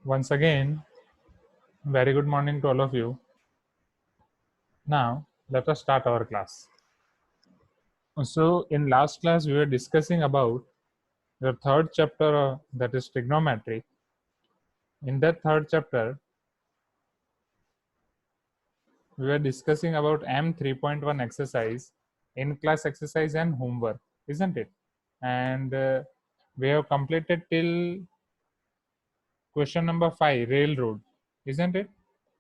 Once again, very good morning to all of you. Now, let us start our class. So, in last class, we were discussing about the third chapter, that is trigonometry. In that third chapter, we were discussing about M 3.1 exercise, in class exercise, and homework, isn't it? And we have completed till question number 5, railroad, isn't it?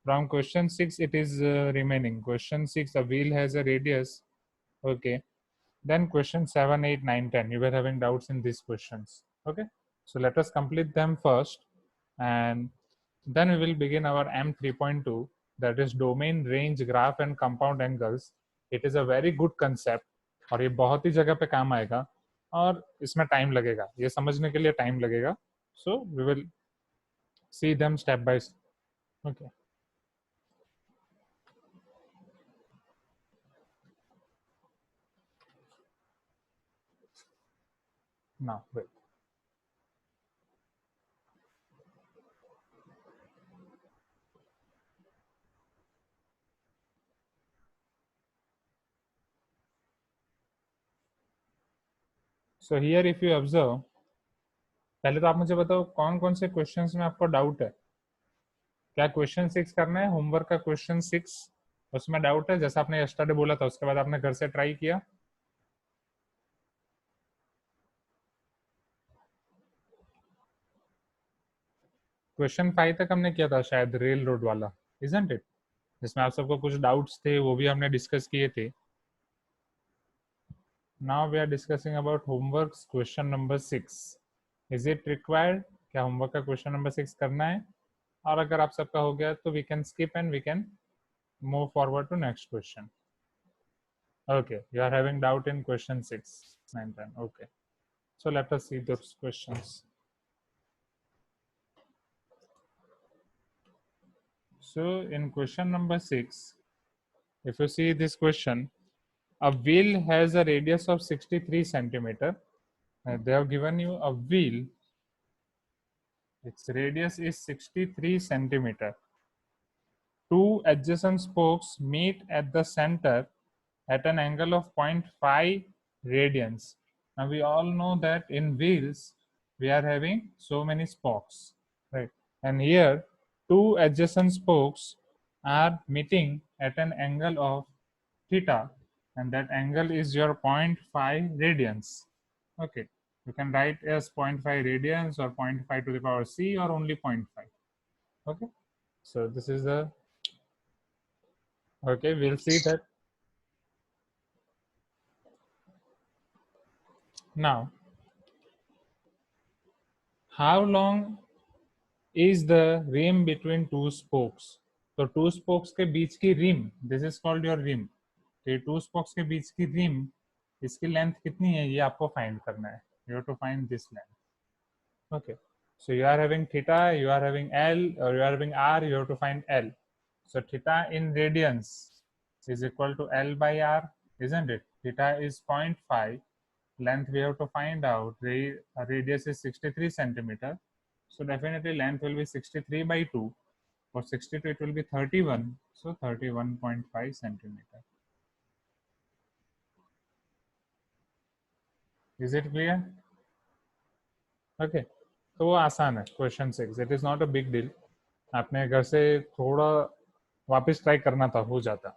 From question 6, it is remaining. Question 6, a wheel has a radius. Okay. Then question 7, 8, 9, 10. You were having doubts in these questions. Okay. So let us complete them first. And then we will begin our M 3.2, that is domain, range, graph and compound angles. It is a very good concept और ये बहुत ही जगह पे काम आएगा और इसमें time लगेगा, ये समझने के लिए टाइम लगेगा. So we will see them step by step. Okay. Now wait. So here if you observe, पहले तो आप मुझे बताओ कौन कौन से क्वेश्चंस में आपको डाउट है. क्या क्वेश्चन 6 करना है, होमवर्क का क्वेश्चन 6, उसमें डाउट है? जैसा आपने यस्टरडे बोला था उसके बाद आपने घर से ट्राई किया? क्वेश्चन 5 तक हमने किया था शायद, रेल रोड वाला, इजंट इट, जिसमें आप सबको कुछ डाउट्स थे, वो भी हमने डिस्कस किए थे. Now we are discussing about homework question number 6. Is it required? क्या होमवर्क का क्वेश्चन नंबर 6 करना है? और अगर आप सबका हो गया तो we can skip and we can move forward to next question. Okay, you are having doubt in question 6, 9, 10. Okay, so let us see those questions. So in question number 6, if you see this question, a wheel has a radius of 63 centimeter. They have given you a wheel, its radius is 63 centimeter. Two adjacent spokes meet at the center at an angle of 0.5 radians. Now we all know that in wheels we are having so many spokes, right? And here two adjacent spokes are meeting at an angle of theta, and that angle is your 0.5 radians. Okay, you can write as 0.5 radians or 0.5 to the power c or only 0.5. Okay, so this is the, okay, we'll see that now. How long is the rim between two spokes? तो two spokes के बीच की rim, this is called your rim. तो ये to spokes के बीच की rim, इसकी लेंथ कितनी है ये आपको फाइंड करना है. You have to find this length. Okay, so you are having theta, you are having L, or you are having R, you have to find L. So theta in radians is equal to L by R, isn't it? Theta is 0.5. Length we have to find out. Radius is 63 centimeter. So definitely length will be 63 by 2. For 62 it will be 31. So 31.5 centimeter. Is it clear? Okay. तो वो आसान है question 6. It is not a big deal. आपने घर से थोड़ा वापस try करना था, हो जाता.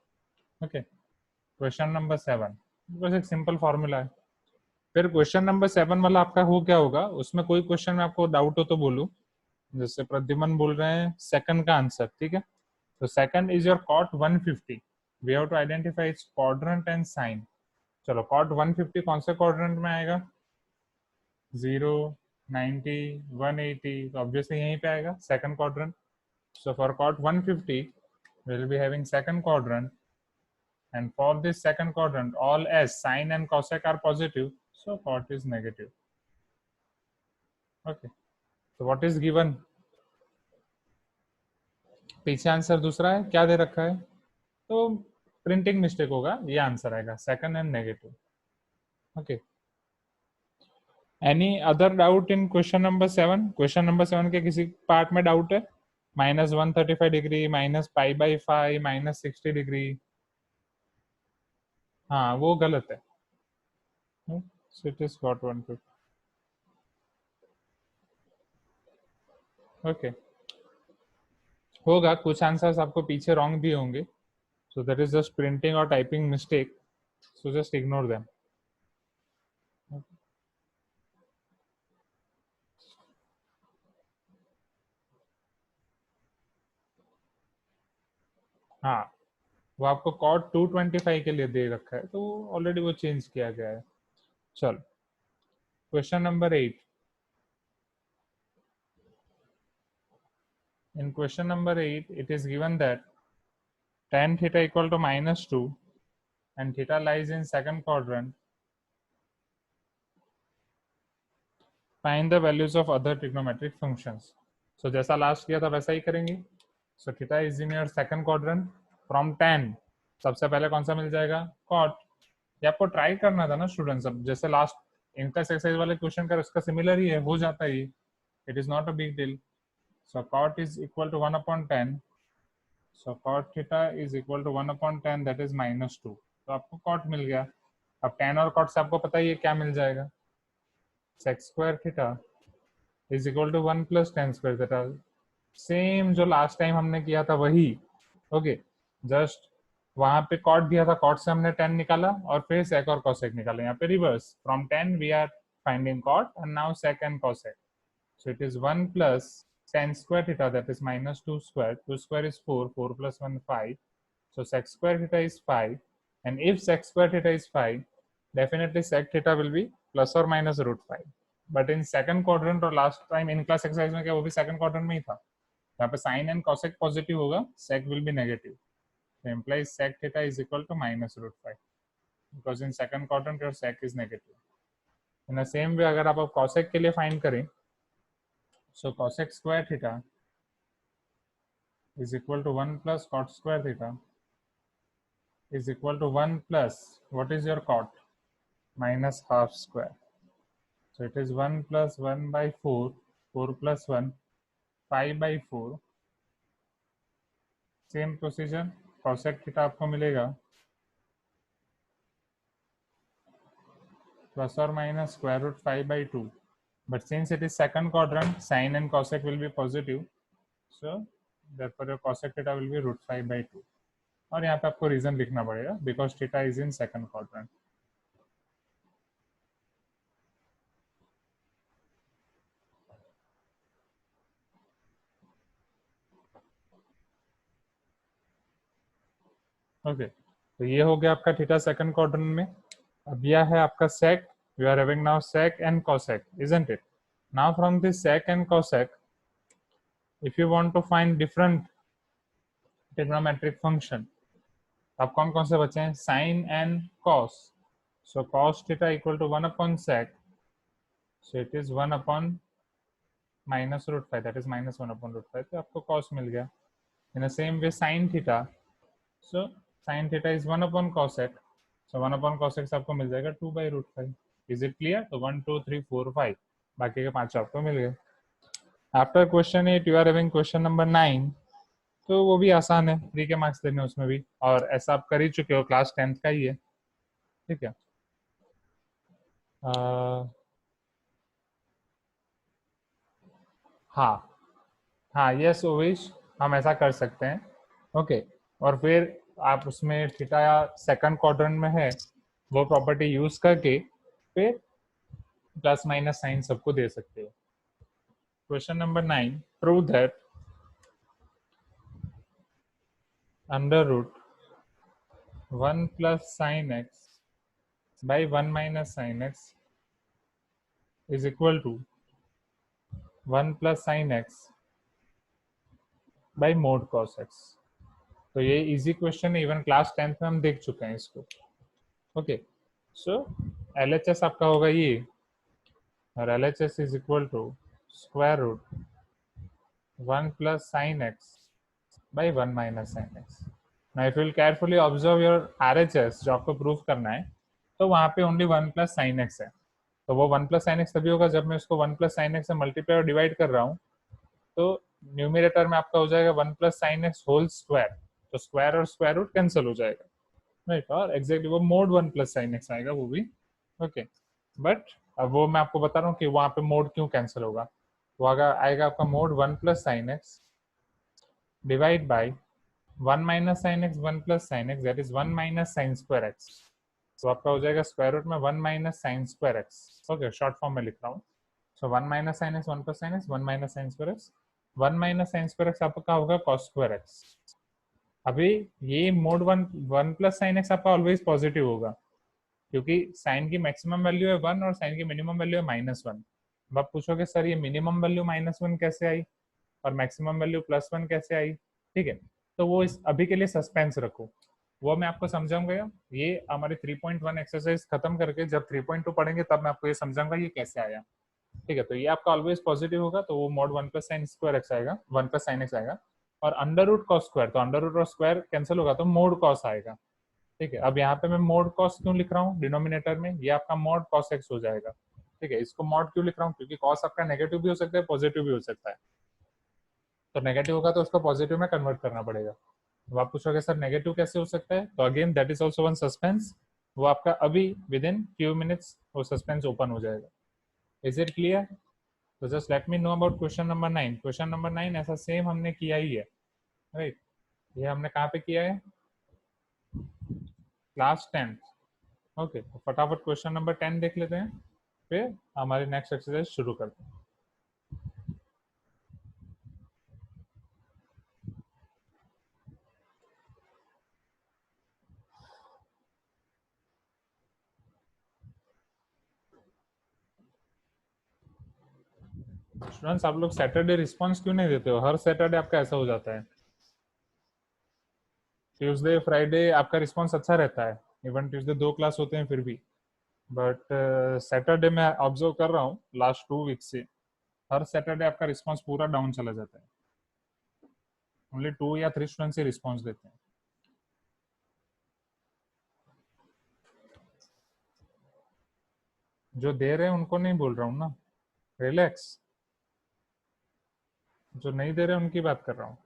ओके, क्वेश्चन नंबर 7 बस एक सिंपल फॉर्मूला है. फिर क्वेश्चन नंबर 7 वाला आपका हो क्या होगा, उसमें कोई क्वेश्चन में आपको डाउट हो तो बोलूं. जैसे प्रद्युमन बोल रहे हैं सेकंड का आंसर, ठीक है. तो second is your cot 150. We have to identify its quadrant and sign. चलो, कॉट 150 कौन से क्वाड्रेंट में आएगा? 0, 90, 180, तो ऑब्वियसली यहीं पे आएगा second quadrant. So for cot 150, we will be having second quadrant, and for this second quadrant, all s, sine and cosec are positive, so cot is negative. Okay, so what is given? पीछे answer दूसरा है, क्या दे रखा है? तो printing mistake होगा, ये answer आएगा second and negative. Okay, any other doubt in question number 7? Question number 7 के किसी पार्ट में डाउट है? -135 डिग्री, -π/5, -60 डिग्री, हाँ वो गलत है. So it is got 150. Okay, होगा कुछ आंसर्स आपको पीछे रॉन्ग भी होंगे. So that is just printing और typing mistake. So just ignore them. हाँ, वो आपको कॉड 225 के लिए दे रखा है, तो ऑलरेडी वो चेंज किया गया है. चलो, question number 8. In question number 8, it is given that tan theta equal to -2 and theta lies in second quadrant. Find the values of other trigonometric functions. So जैसा लास्ट किया था वैसा ही करेंगे. So theta is in your second quadrant. From tan सबसे पहले कौन सा मिल जाएगा? cot. ये आपको ट्राई करना था ना स्टूडेंट्स. अब जैसे लास्ट इनका एक्सरसाइज वाले क्वेश्चन का उसका सिमिलर ही है, हो जाता है. It is not a big deal. So cot is equal to 1/10. So cot theta is equal to 1/10, that is -2. तो आपको cot मिल गया. अब tan और cot से आपको पता ही है क्या मिल जाएगा. sec square theta is equal to 1 plus tan square theta. Same जो लास्ट टाइम हमने किया था वही. ओके, जस्ट वहां पे cot दिया था, cot से हमने tan निकाला और फिर sec और cosec निकाला. यहाँ पे reverse, from tan we are finding cot and now sec and cosec. So it is 1 plus tan square theta, that is -2 square. 2 square is 4, 4 plus 1 5. So sec square theta is 5. And if sec square theta is 5, definitely sec theta will be plus or minus √5. But in second quadrant और last time in class exercise में क्या वो भी second quadrant में ही था. यहाँ पे sin and cosec positive होगा, sec will be negative. So implies sec theta is equal to -√5 because in second quadrant your sec is negative. In the same way अगर आप cosec के लिए find करें, so cosec square theta is equal to 1 plus cot square theta is equal to 1 plus, what is your cot? Minus half square. So it is 1 plus 1 by 4, 4 plus 1, 5 by 4. Same procedure, cosec theta आपको मिलेगा plus or minus square root 5 by 2. But since it is second quadrant, sin and cosec will be positive. So therefore your cosec theta will be √5 by 2. और यहाँ पे आपको reason लिखना पड़ेगा because theta is in second quadrant. Okay, तो ये हो गया आपका थीटा सेकंड क्वाड्रेंट में. अब यह है आपका sec. You are having now sec and cosec, isn't it? Now from this sec and cosec, if you want to find different trigonometric function, अब कौन कौन से बचे हैं? sin and cos. So cos theta equal to 1/sec. So it is 1/ -√5, that is -1/√5. तो आपको cos मिल गया. In the same way sin theta, so sin theta is 1/cosec. So 1/cosec से आपको मिल जाएगा 2/√5. Is it clear? तो 1 2 3 4 5 बाकी के 5 आपको मिल गए. After question 8 you are having question number 9. तो वो भी आसान है, 3 के मार्क्स देने उसमें भी, और ऐसा आप कर ही चुके हो, क्लास 10th का ही है. ठीक है. हाँ हाँ, यस ओविश, हम ऐसा कर सकते हैं. ओके, और फिर आप उसमें थीटा सेकंड क्वाड्रेंट में है वो प्रॉपर्टी यूज करके फिर प्लस माइनस साइन सबको दे सकते हो. Question number 9, prove that under root 1 plus sin x by 1 minus sin x is equal to 1 plus sin x by mod cos x. तो ये इजी क्वेश्चन है, इवन क्लास 10th में हम देख चुके हैं इसको. ओके, सो LHS आपका होगा ये, और LHS is equal to square root 1 plus sin x by 1 minus sin x. Now if you will carefully observe your RHS जो आपको प्रूफ करना है, तो वहाँ पे ओनली 1 plus sin x है. तो वो 1 प्लस साइन एक्स तभी होगा जब मैं उसको 1 प्लस साइन एक्स से मल्टीप्लाई और डिवाइड कर रहा हूँ। तो न्यूमिनेटर में आपका हो जाएगा 1 plus sine x whole square, तो स्क्वायर और स्क्वायर रूट कैंसिल हो जाएगा, राइट। और एग्जैक्टली वो मोड 1 प्लस साइन एक्स आएगा वो भी, ओके। बट अब वो मैं आपको बता रहा हूँ कि वहाँ पे मोड क्यों कैंसिल होगा। वो आएगा आपका mode 1 plus sine x divide by 1 minus sine x 1 plus sine x, that is 1 minus sine square x. तो आपका हो जाएगा स्क्वायर रूट में 1 minus sine square x, okay, short form में लिख रहा हूँ। सो 1 minus sine x 1 plus sine x 1 minus sine square x, 1 minus sine square x आपका होगा कॉस स्क्वायर एक्स। अभी ये मोड 1 प्लस साइन एक्स आपका ऑलवेज पॉजिटिव होगा, क्योंकि साइन की मैक्सिमम वैल्यू है 1 और साइन की मिनिमम वैल्यू है -1। अब आप पूछोगे सर ये मिनिमम वैल्यू -1 कैसे आई और मैक्सिमम वैल्यू +1 कैसे आई, ठीक है। तो वो इस अभी के लिए सस्पेंस रखो, वो मैं आपको समझाऊंगा। ये हमारी 3.1 एक्सरसाइज खत्म करके जब 3.2 पढ़ेंगे तब मैं आपको ये समझाऊंगा ये कैसे आया, ठीक है। तो ये आपका ऑलवेज पॉजिटिव होगा, तो वो mode 1 plus sine square x आएगा, 1 प्लस साइन एक्स आएगा। और अंडर रूट कॉस स्क्वायर, तो अंडर रूट और स्क्वायर कैंसिल होगा तो मोड कॉस आएगा, ठीक है। अब यहाँ पे मैं मोड कॉस क्यों लिख रहा हूँ डिनोमिनेटर में, ये आपका मोड कॉस एक्स हो जाएगा, ठीक है। इसको मोड क्यों लिख रहा हूँ, क्योंकि कॉस आपका नेगेटिव भी हो सकता है पॉजिटिव भी हो सकता है, तो नेगेटिव होगा तो उसको पॉजिटिव में कन्वर्ट करना पड़ेगा। अब आप पूछोगे सर नेगेटिव कैसे हो सकता है, तो again that is also one suspense, वो आपका अभी विद इन फ्यू मिनट्स वो सस्पेंस ओपन हो जाएगा। Is it clear? तो just let me know about question number 9। Question number 9 ऐसा सेम हमने किया ही है, राइट। ये हमने कहाँ पे किया है, क्लास 10, ओके। तो फटाफट क्वेश्चन नंबर 10 देख लेते हैं, फिर हमारी नेक्स्ट एक्सरसाइज शुरू करते हैं। स्टूडेंट्स आप लोग सैटरडे रिस्पॉन्स क्यों नहीं देते हो, हर सैटरडे आपका ऐसा हो जाता है। ट्यूसडे फ्राइडे आपका रिस्पॉन्स अच्छा रहता है, इवन ट्यूसडे 2 क्लास होते हैं फिर भी, बट सैटरडे में ऑब्जर्व कर रहा हूँ लास्ट 2 वीक से हर सैटरडे आपका रिस्पॉन्स पूरा डाउन चला जाता है। ओनली 2 या 3 स्टूडेंट्स ही रिस्पॉन्स देते हैं। जो दे रहे हैं उनको नहीं बोल रहा हूँ ना, रिलैक्स। जो नहीं दे रहे उनकी बात कर रहा हूँ।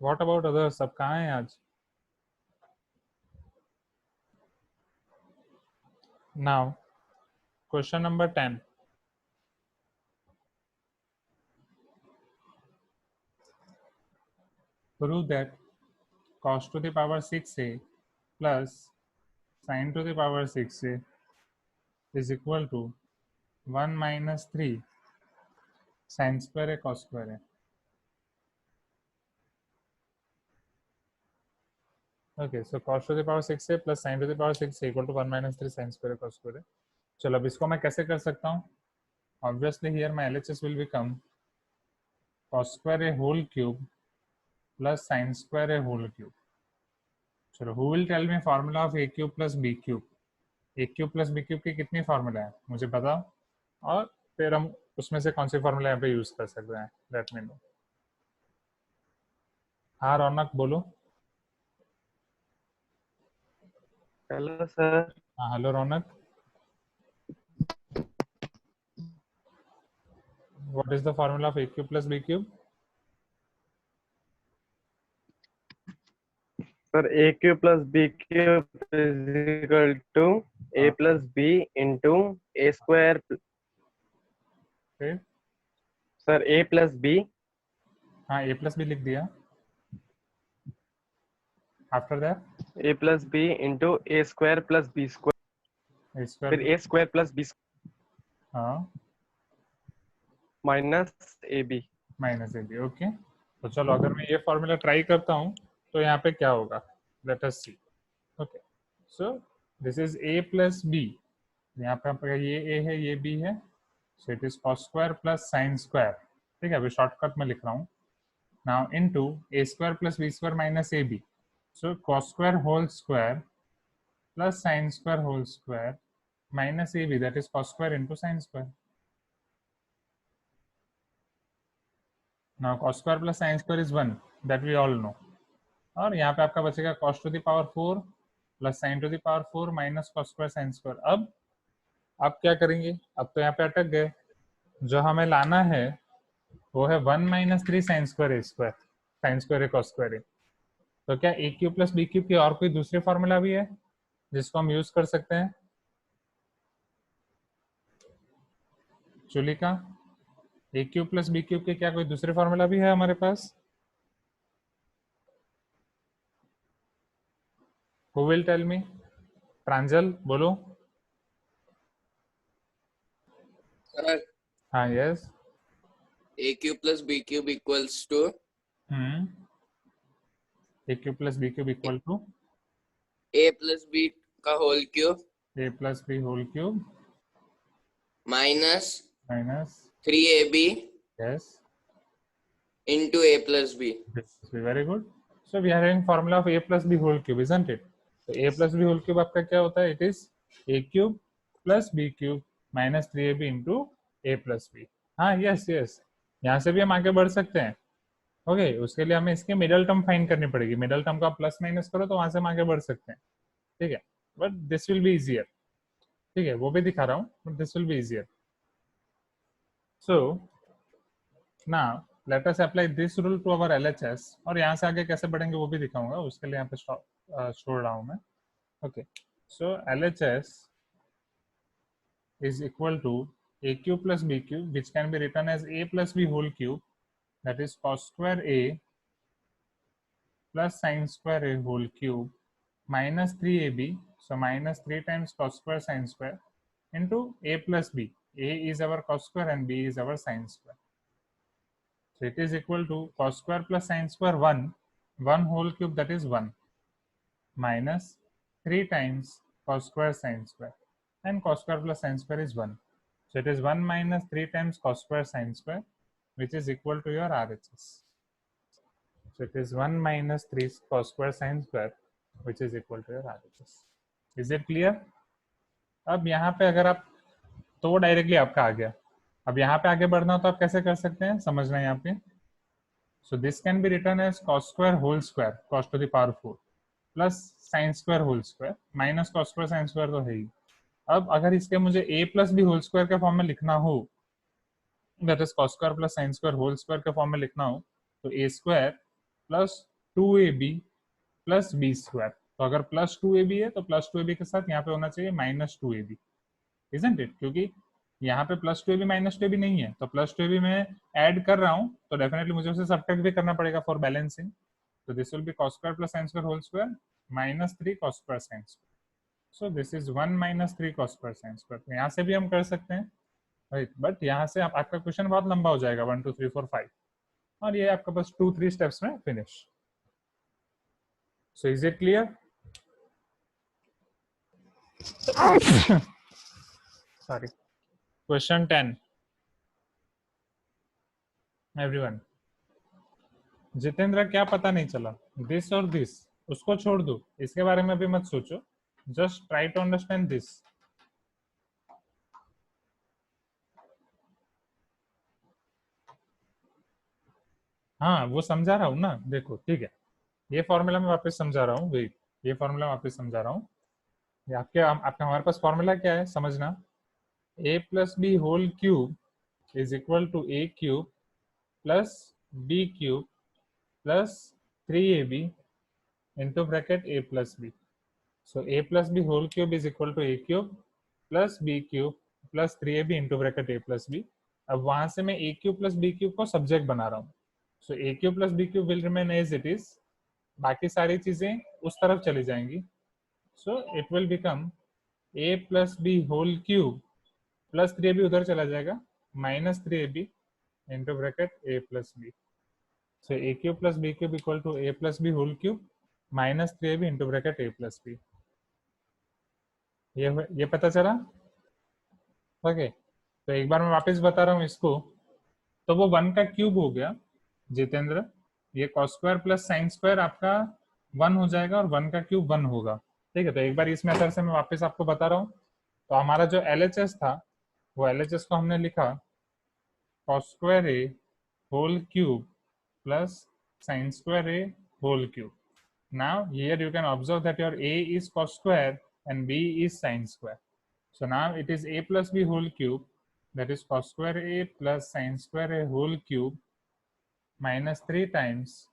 व्हाट अबाउट अदर्स, सब कहाँ हैं आज? Now question number 10, prove that cos to the power 6a plus sin to the power 6a is equal to 1 minus 3 sin square a cos square a। Okay, so cos to the power 6a plus sin to the power 6a equal to 1 minus 3 sin square a cos square a। चलो अब इसको मैं कैसे कर सकता हूँ, obviously here my LHS will become cos square a whole cube plus sin square a whole cube। चलो who will tell me formula of a cube plus b cube, A cube plus B cube की कितनी formula है मुझे बताओ, और फिर हम उसमें से कौन सी फार्मूला यहाँ पे यूज कर सकते हैं, लेट मी नो। हाँ रौनक बोलो। Hello sir. हाँ hello Raunak, what is the formula of A cube plus B cube? Sir A cube plus B cube is equal to A हाँ plus B into A square. फिर sir A plus B. हाँ A plus B लिख दिया, after that A plus B into A square plus B square, A square फिर A square plus B हाँ minus A B. Minus A B, okay. तो चलो अगर मैं ये फार्मूला ट्राई करता हूँ तो यहाँ पे क्या होगा, let us see. Okay, so this is A plus B, यहाँ पे आपका ये ए है ये बी है, so it is cos square plus sine square, ठीक है। अभी शॉर्टकट में लिख रहा हूँ, now into A square plus B square minus A B, so cos square whole square plus sine square whole square minus A B, that is cos square into sine square. Now cos square plus sine square is 1, that we all know. और यहाँ पे आपका बचेगा cos to the power 4 plus sine to the power 4 minus cos square sine square. अब आप क्या करेंगे, अब तो यहाँ पे अटक गए। जो हमें लाना है वो है 1 minus 3 sine square A square, sine square A cos square ए। तो क्या ए क्यूब प्लस बी क्यूब की और कोई दूसरी फॉर्मूला भी है जिसको हम यूज कर सकते हैं? Chulika, A cube plus B cube के क्या कोई दूसरी फॉर्मूला भी है हमारे पास? Who will tell me? Pranjal बोलो। Sir, हाँ yes. a cube plus b cube equals to A cube plus B cube equal to a plus b का whole cube A plus B whole cube minus minus 3ab yes, into a plus b. Very good. So we are having formula of A plus B whole cube, isn't it? तो A plus B whole cube आपका क्या होता है? It is A cube plus B cube minus 3ab into A plus B. हाँ yes yes, यहाँ से भी हम आगे बढ़ सकते हैं। ओके उसके लिए हमें इसकी मिडल टर्म फाइंड करनी पड़ेगी। मिडल टर्म का प्लस माइनस करो तो वहां से हम आगे बढ़ सकते हैं, ठीक है? But this will be easier, ठीक है? वो भी दिखा रहा हूँ, but this will be easier. So now let us apply this rule to our LHS, और यहाँ से आगे कैसे बढ़ेंगे वो भी दिखाऊंगा। उसके लिए यहाँ पे छोड़ रहा हूँ मैं। Okay so LHS is equal to a cube plus b cube, which can be written as a plus b whole cube, that is cos square a plus sin square a whole cube minus 3ab, so minus 3 times cos square sin square into a plus b. A is our cos square and b is our sin square. So it is equal to cos square plus sin square 1 whole cube, that is 1, minus 3 times cos square sin square, and cos square plus sin square is 1. So it is 1 minus 3 times cos square sin square, which is equal to your RHS. So it is 1 minus 3 cos square sin square, which is equal to your RHS. Is it clear? अब यहाँ पे अगर आप, तो वो directly आपका आ गया। अब यहाँ पे आगे बढ़ना हो तो आप कैसे कर सकते हैं, समझना है यहाँ पे। So this can be written as cos square whole square cos to the power 4 plus sin square whole square minus cos square sin square तो है ही। अब अगर इसके मुझे a plus B whole square के फॉर्म में लिखना हो, that is cos square plus sin square whole square के फॉर्म में लिखना हो, तो a square plus 2ab plus B square. तो अगर प्लस 2ab है तो प्लस 2ab के साथ यहाँ पे होना चाहिए माइनस 2ab, इजंट इट? क्योंकि यहाँ पे प्लस 2ab माइनस 2ab नहीं है, तो प्लस 2ab में ऐड कर रहा हूँ तो डेफिनेटली मुझे उसे सब्ट्रैक्ट भी करना पड़ेगा फॉर बैलेंसिंग। तो this will be cos square plus sin square whole square minus 3 cos square sin square. So this is 1 minus 3 cos square sin square. तो यहाँ से भी हम कर सकते हैं, राइट? बट यहाँ से आपका क्वेश्चन बहुत लंबा हो जाएगा, 1 2 3 4 5, और ये आपका बस 2 3 स्टेप्स में finish. So is it clear? Sorry. Question 10. Everyone. Jitendra क्या पता नहीं चला? दिस और दिस उसको छोड़ दो, इसके बारे में भी मत सोचो, just try to understand this. हाँ वो समझा रहा हूँ ना, देखो ठीक है, ये फॉर्मूला मैं वापस समझा रहा हूँ। वेट, ये फॉर्मूला वापस समझा रहा हूँ। ये आपके हमारे पास फॉर्मूला क्या है समझना। a plus B whole cube is equal to a cube plus b cube plus 3ab into bracket a plus b. So a plus b whole cube is equal to a cube plus b cube plus 3ab into bracket a plus b. अब वहां से मैं a cube plus b cube को subject बना रहा हूँ। So a cube plus b cube will remain as it is. बाकी सारी चीजें उस तरफ चली जाएंगी। So it will become a plus b whole cube plus 3ab उधर चला जाएगा minus 3ab into bracket a plus b. So a cube plus b cube equal to a plus b whole cube minus 3ab into bracket a plus B. ये पता चला? Okay तो एक बार मैं वापस बता रहा हूँ इसको। तो वो 1 का क्यूब हो गया जितेंद्र, ये cos square plus sine square आपका 1 हो जाएगा और 1 का क्यूब 1 होगा, ठीक है? तो एक बार इस मेथड से मैं वापस आपको बता रहा हूँ। तो हमारा जो LHS था वो LHS को हमने लिखा cos square a whole cube plus sin square a whole cube. Now here you can observe that your a is cos square and b is sin square. So now it is a plus b whole cube, that is cos square a plus sin square a whole cube minus 3 times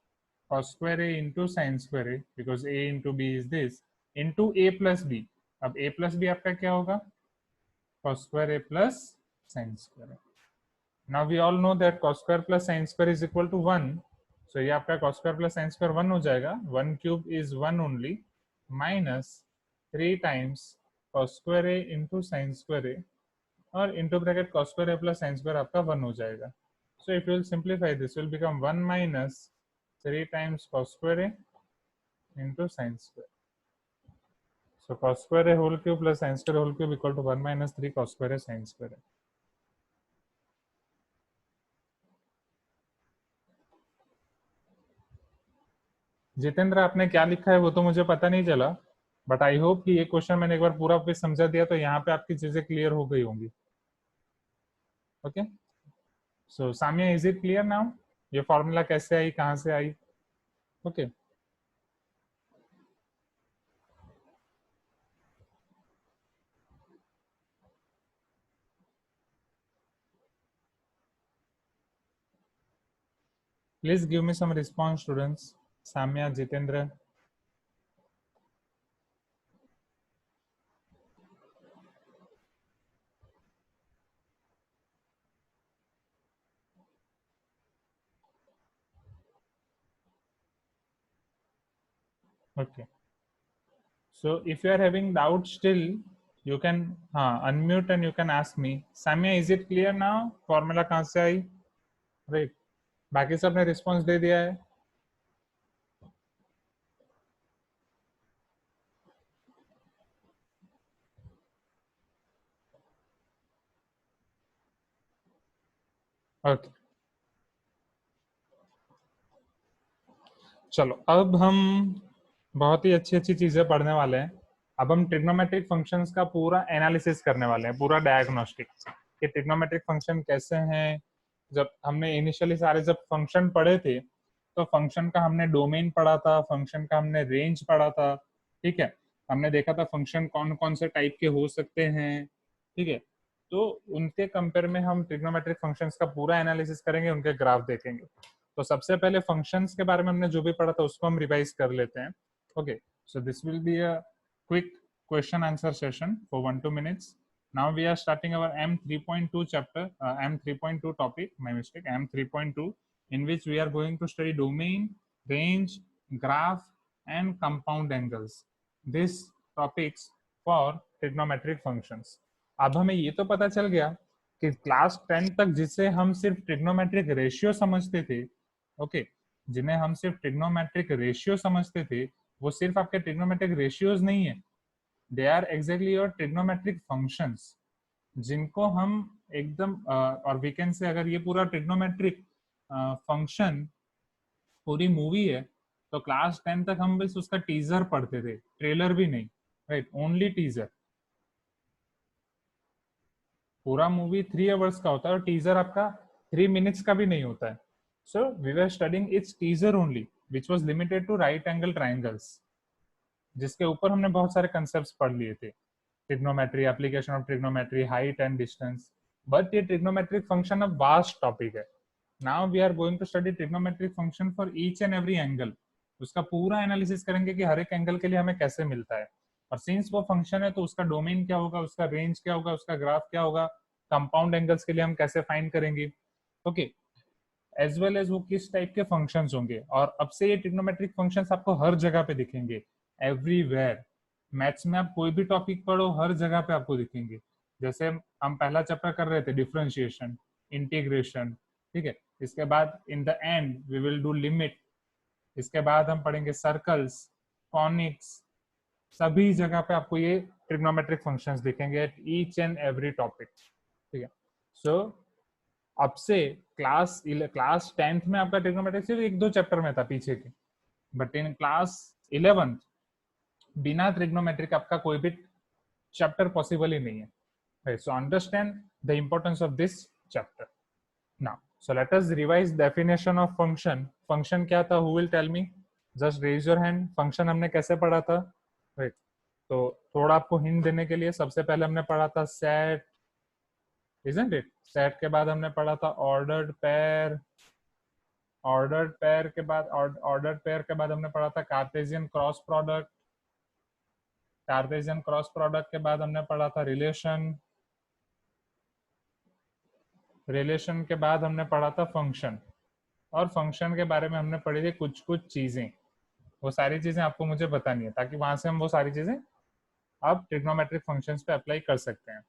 cos square a into sin square a, because a into b is this, into a plus b. अब a plus b आपका क्या होगा, cos square a plus sin square a. Now we all know that cos square plus sin square is equal to 1. So ये आपका cos square plus sin square 1 हो जाएगा. 1 cube is 1 only, minus 3 times cos square a into sin square a, और into bracket cos square a plus sin square आपका 1 हो जाएगा. So if you will simplify this, will become 1 minus 3 times cos square a into sin square. So cos square a whole cube plus sin square whole cube equal to 1 minus 3 cos square a sin square a. Jitendra आपने क्या लिखा है वो तो मुझे पता नहीं चला, बट आई होप कि ये क्वेश्चन मैंने एक बार पूरा पे समझा दिया तो यहाँ पे आपकी चीजें क्लियर हो गई होंगी. Okay, so Samiya, is it clear now? ये फॉर्मूला कैसे आई, कहाँ से आई? Okay, please give me some response students. Samiya, Jitendra. Okay, so if you are having doubts still, you can unmute and you can ask me. Samia, is it clear now? Formula कहाँ से आई? Right, बाकी सब ने रिस्पॉन्स दे दिया है. Okay, चलो अब हम बहुत ही अच्छी अच्छी चीजें पढ़ने वाले हैं. अब हम ट्रिग्नोमेट्रिक फंक्शंस का पूरा एनालिसिस करने वाले हैं, पूरा डायग्नोस्टिक कि ट्रिग्नोमेट्रिक फंक्शन कैसे हैं. जब हमने इनिशियली सारे जब फंक्शन पढ़े थे तो फंक्शन का हमने डोमेन पढ़ा था, फंक्शन का हमने रेंज पढ़ा था. ठीक है, हमने देखा था फंक्शन कौन कौन से टाइप के हो सकते हैं. ठीक है, तो उनके कंपेयर में हम ट्रिग्नोमेट्रिक फंक्शंस का पूरा एनालिसिस करेंगे, उनके ग्राफ देखेंगे. तो सबसे पहले फंक्शंस के बारे में हमने जो भी पढ़ा था उसको हम रिवाइज कर लेते हैं. Okay, so this will be a quick question answer session for 1-2 minutes. Now we are starting our M 3.2 chapter, M 3.2 topic, my mistake, M 3.2, in which we are going to study domain, range, graph and compound angles. These topics for trigonometric functions. अब हमें ये तो पता चल गया कि class 10 तक जिसे हम सिर्फ ट्रिग्नोमेट्रिक रेशियो समझते थे, ओके, जिन्हें हम सिर्फ ट्रिग्नोमेट्रिक रेशियो समझते थे, वो सिर्फ आपके ट्रिग्नोमेट्रिक रेशियोज नहीं है, they are exactly your trigonometric functions, जिनको हम एकदम और वी कैन से अगर ये पूरा ट्रिग्नोमेट्रिक फंक्शन पूरी मूवी है तो क्लास 10 तक हम बस उसका टीजर पढ़ते थे, ट्रेलर भी नहीं, राइट, ओनली टीजर. पूरा मूवी 3 आवर्स का होता है और टीजर आपका 3 मिनट्स का भी नहीं होता है. So we were studying its teaser only, which was limited to right angle triangles, जिसके ऊपर हमने बहुत सारे concepts पढ़ लिए थे. Trigonometry, application of trigonometry, height and distance. But ये trigonometric function अब vast topic है. Now we are going to study trigonometric function for each and every angle. उसका पूरा एनालिसिस करेंगे कि हर एक एंगल के लिए हमें कैसे मिलता है. और सिंस वो फंक्शन है तो उसका डोमेन क्या होगा, उसका रेंज क्या होगा, उसका ग्राफ क्या होगा, कंपाउंड एंगल्स के लिए हम कैसे फाइंड करेंगे. ओके, एज वेल एज वो किस टाइप के फंक्शंस होंगे. और अब से ये ट्रिग्नोमेट्रिक फंक्शंस आपको हर जगह पे दिखेंगे, एवरीवेयर. मैथ्स में आप कोई भी टॉपिक पढ़ो हर जगह पे आपको दिखेंगे. जैसे हम पहला चैप्टर कर रहे थे डिफरेंशिएशन, इंटीग्रेशन, ठीक है, इसके बाद in the end we will do limit, इसके बाद हम पढ़ेंगे सर्कल्स, कॉनिक्स, सभी जगह पे आपको ये ट्रिग्नोमेट्रिक फंक्शंस दिखेंगे at each and every topic. ठीक है, सो अब से क्लास 10th में आपका ट्रिग्नोमेट्रिक सिर्फ 1-2 चैप्टर में था पीछे के, बट इन क्लास 11th बिना ट्रिग्नोमेट्रिक आपका कोई भी चैप्टर पॉसिबल ही नहीं है. So understand the importance of this chapter. Now so let us revise definition of function function क्या था? Who will tell me? Just raise your hand. Function हमने कैसे पढ़ा था? राइट. तो थोड़ा आपको हिंट देने के लिए, सबसे पहले हमने पढ़ा था सेट, इजंट इट? सेट के बाद हमने पढ़ा था ऑर्डर्ड पेयर. ऑर्डर्ड पेयर के बाद हमने पढ़ा था Cartesian cross product. Cartesian cross product के बाद हमने पढ़ा था रिलेशन. रिलेशन के बाद हमने पढ़ा था फंक्शन. और फंक्शन के बारे में हमने पढ़ी थी कुछ कुछ चीजें. वो सारी चीजें आपको मुझे बतानी है, ताकि वहां से हम वो सारी चीजें अब ट्रिग्नोमेट्रिक फंक्शंस पे अप्लाई कर सकते हैं.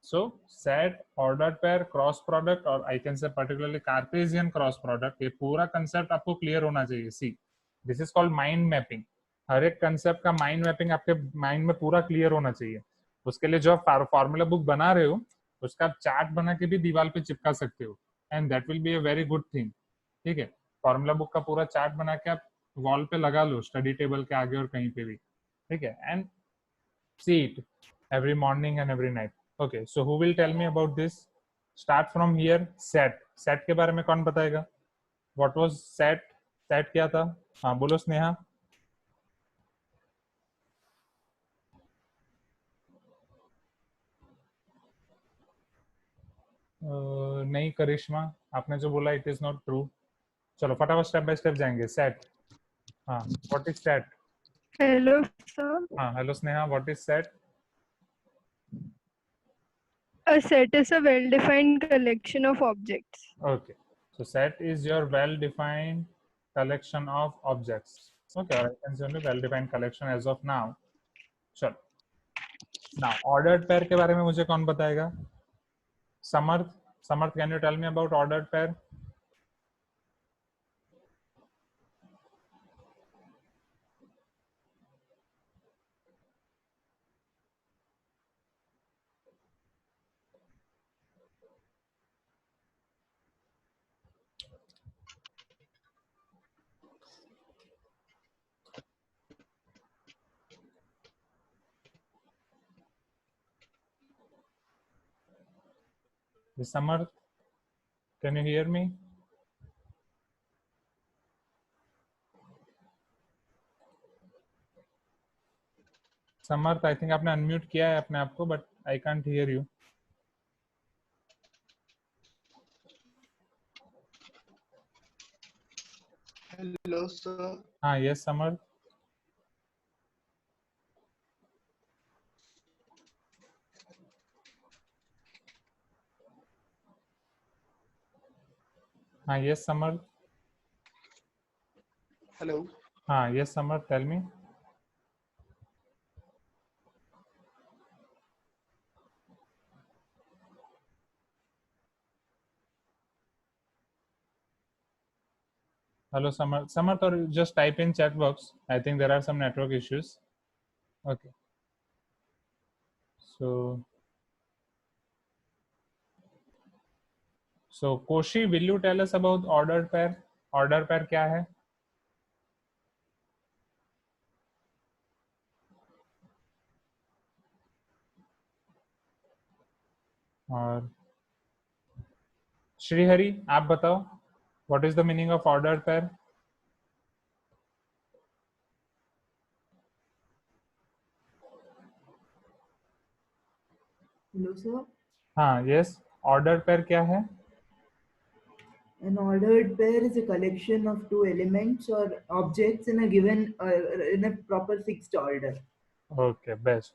So set, ordered pair, cross product और I can say particularly Cartesian cross product, ये पूरा कंसेप्ट आपको क्लियर होना चाहिए. See, this is called mind mapping. हर एक कंसेप्ट का माइंड मैपिंग आपके माइंड में पूरा क्लियर होना चाहिए. उसके लिए जो आप फॉर्मूला बुक बना रहे हो, उसका चार्ट बना के भी दीवार पे चिपका सकते हो, and that will be a very good thing. ठीक है, फॉर्मूला बुक का पूरा चार्ट बना के आप वॉल पे लगा लो, स्टडी टेबल के आगे और कहीं पे भी. ठीक है, and see it every morning and every night. Okay, so who will tell me about this? Start from here. Set के बारे में कौन बताएगा? What was set क्या था? हाँ बोलो स्नेहा. नहीं करिश्मा, आपने जो बोला इट इज नॉट ट्रू. चलो फटाफट स्टेप बाय स्टेप जाएंगे. सेट, हाँ, what is set? Hello, sir. हाँ hello Sneha, what is set? A set is a well-defined collection of objects. Okay, so set is your well-defined collection of objects. Okay, or I can say only well-defined collection as of now. चलो, now ordered pair के बारे में मुझे कौन बताएगा? समर्थ. समर्थ, can you tell me about ordered pair? Samarth, can you hear me? Samarth, I think आपने unmute किया है अपने आप को, but I can't hear you. Hello, sir. हाँ यस समर्थ. हाँ यस समर्थ. Hello. हाँ yes Samarth, tell me. Hello Samarth. Samarth, or just type in chat box. I think there are some network issues. Okay. So Koshi, will you tell us about ordered pair? Ordered pair क्या है? और श्रीहरि, आप बताओ, what is the meaning of ordered pair? Hello, sir. हाँ yes, ordered pair क्या है? An ordered pair is a collection of two elements or objects in a given in a proper fixed order. Okay, best.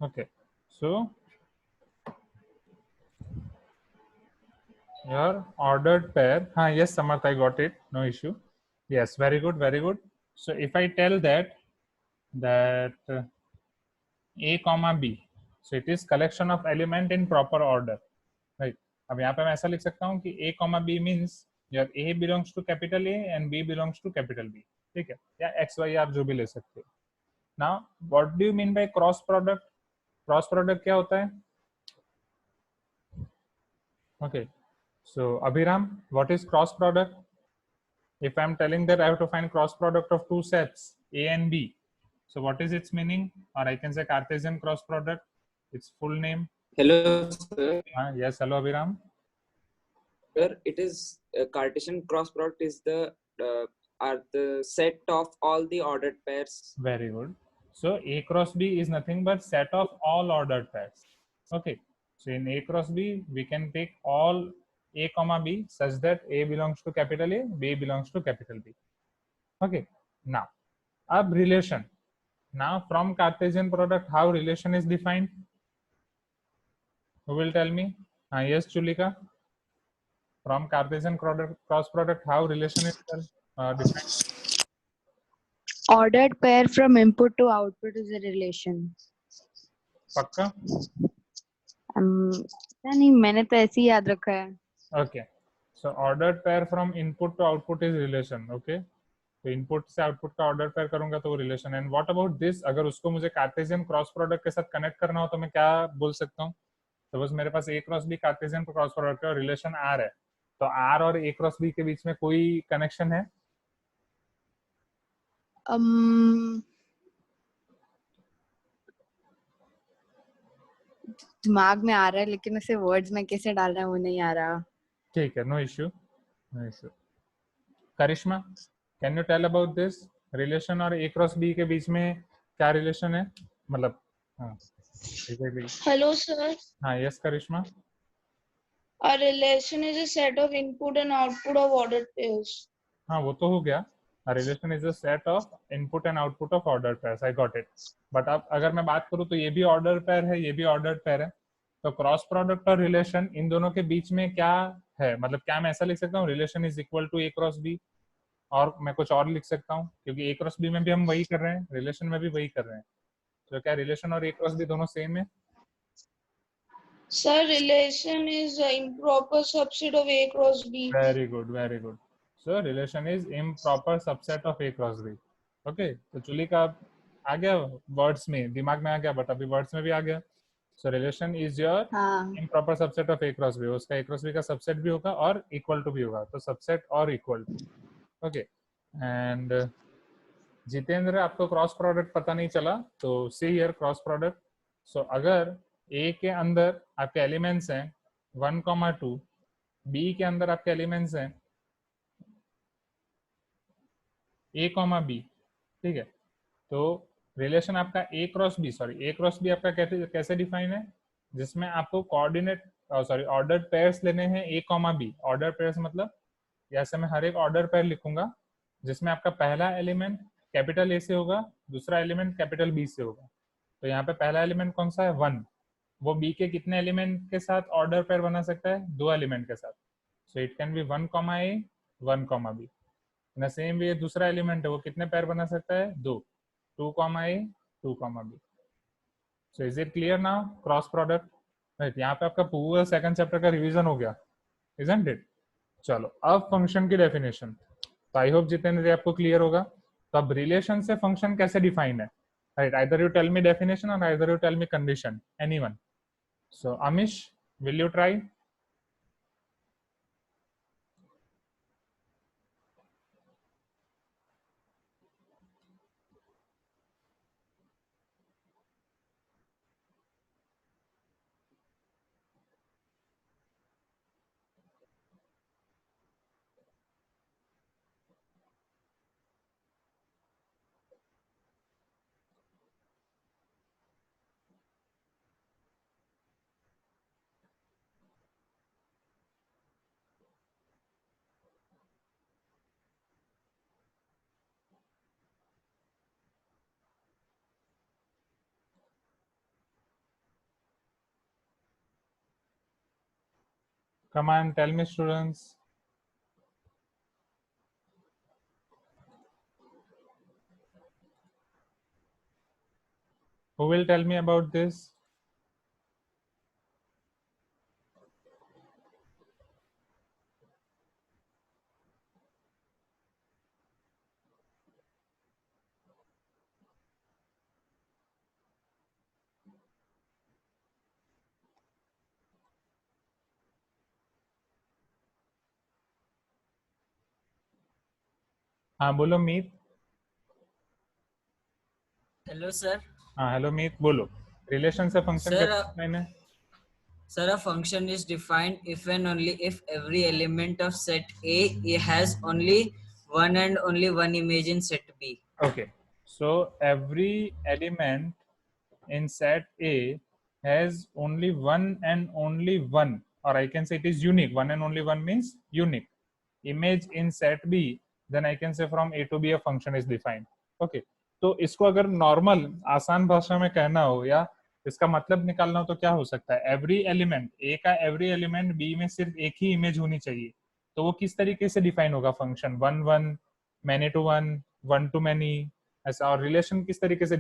Okay, so your ordered pair. हाँ yes, Samarth, I got it. No issue. Yes, very good. So if I tell that A comma B, so it is collection of element in proper order, right? अब यहाँ पे मैं ऐसा लिख सकता हूँ कि A comma B means your A belongs to capital A and B belongs to capital B. ठीक है, या X Y आप जो भी ले सकते हो. Now what do you mean by cross product? Cross product क्या होता है? Okay, so Abhiram, what is cross product? If I am telling that I have to find cross product of two sets A and B, so what is its meaning? Or I can say Cartesian cross product, its full name. Hello, sir. Yes, hello Abhiram. Sir, it is Cartesian cross product is the are the set of all the ordered pairs. Very good. So A cross B is nothing but set of all ordered pairs. Okay. So in A cross B, we can take all A comma B such that A belongs to capital A, B belongs to capital B. Okay. Now, ab relation. Now from Cartesian product, how relation is defined? Who will tell me? Yes, Chulika. From Cartesian product, cross product, how relation is defined? Ordered pair from input to output is a relation. पक्का? पता नहीं, मैंने तो ऐसे ही याद रखा है. Okay. So ordered pair from input to output is relation. Okay. तो इनपुट से आउटपुट का ऑर्डर पेयर करूंगा तो वो relation. And what about this? अगर उसको मुझे कार्टेशियन क्रॉस प्रोडक्ट के साथ कनेक्ट करना हो तो मैं क्या बोल सकता हूँ? तो बस मेरे पास A cross B Cartesian cross product है और रिलेशन आर है, तो आर और ए क्रॉस बी के बीच में कोई कनेक्शन है? दिमाग में आ रहा है लेकिन उसे वर्ड्स में कैसे डालना है वो नहीं आ रहा. ठीक है, no issue, no issue. Karishma, can you tell about this relation और ए क्रॉस बी के बीच में क्या रिलेशन है? मतलब हाँ, Hello, sir. हाँ, yes Karishma. A relation is a set of input and output of ordered pairs. हाँ, वो तो हो गया. A relation is a set of input and output of ordered pairs. I got it. But अब अगर मैं बात करूँ तो ये भी ordered pair है, ये भी ordered pair है. तो क्रॉस प्रोडक्ट और रिलेशन इन दोनों के बीच में क्या है? मतलब क्या मैं ऐसा लिख सकता हूँ relation is equal to A cross B, और मैं कुछ और लिख सकता हूँ क्योंकि ए क्रॉस बी में भी हम वही कर रहे हैं, रिलेशन में भी वही कर रहे हैं. तो क्या रिलेशन और ए क्रॉस बी दोनों सेम है? Sir, relation is an improper subset of A cross B. Very good, very good. So relation is improper subset of A cross B. Okay, तो चुली का आ गया वर्ड्स में, दिमाग में आ गया, बट अभी वर्ड्स में भी आ गया. So relation is your improper subset of A cross B. उसका A cross B का सबसेट भी होगा और इक्वल टू भी होगा, तो सबसेट और equal to. Okay. And Jitendra, आपको क्रॉस प्रोडक्ट पता नहीं चला तो see here cross product. So अगर ए के अंदर आपके एलिमेंट्स हैं 1,2, बी के अंदर आपके एलिमेंट्स हैं ए कॉमा बी, ठीक है, तो रिलेशन आपका ए क्रॉस बी आपका कैसे डिफाइन है? जिसमें आपको कोऑर्डिनेट ऑर्डर्ड पेयर्स लेने हैं ए कॉमा बी. ऑर्डर पेयर्स मतलब जैसे मैं हर एक ऑर्डर पेयर लिखूंगा जिसमें आपका पहला एलिमेंट कैपिटल ए से होगा, दूसरा एलिमेंट कैपिटल बी से होगा. तो यहाँ पे पहला एलिमेंट कौन सा है? 1. वो बी के कितने एलिमेंट के साथ ऑर्डर पेयर बना सकता है? 2 एलिमेंट के साथ. So it can be 1 comma A 1 comma B. In same way दूसरा एलिमेंट है, वो कितने पेयर बना सकता है? 2. 2 comma A 2 comma B. So is it clear now cross product? Right, यहाँ पे आपका पूरा सेकंड चैप्टर का रिवीजन हो गया, इजंट इट? चलो अब फंक्शन की डेफिनेशन. तो आई होप जितेंद्र आपको क्लियर होगा. तो अब रिलेशन से फंक्शन कैसे डिफाइन है? Right, either you tell me definition और either you tell me condition, anyone. So Amish, will you try? Come on, tell me, students. Who will tell me about this? हाँ बोलो Meet. Hello sir. हाँ hello Meet, बोलो. Relation से function Sir, कैसे define है? Sir, a function is defined if and only if every element of set A has only one and only one image in set B. Okay, so every element in set A has only one and only one, or I can say it is unique. One and only one means unique image in set B. Then I can say from A to B a function is defined. Okay, तो इसको अगर normal आसान भाषा में कहना हो या इसका मतलब निकालना हो तो क्या हो सकता है? एवरी एलिमेंट ए का एवरी एलिमेंट बी में सिर्फ एक ही इमेज होनी चाहिए, तो वो किस तरीके से डिफाइन होगा function? One one, many to one, one to many, ऐसा, और रिलेशन किस तरीके से